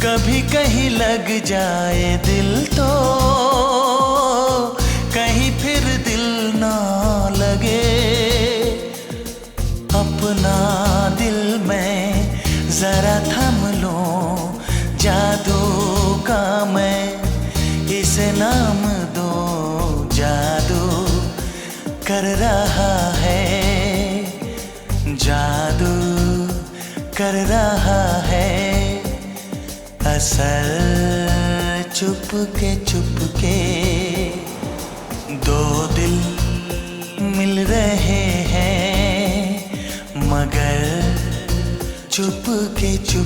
कभी कहीं लग जाए दिल तो कहीं फिर दिल ना लगे। अपना दिल में जरा थम लूं, जादू का मैं इसे नाम दो। जादू कर रहा है, जादू कर रहा है। असल चुपके चुपके दो दिल मिल रहे हैं, मगर चुपके चुपके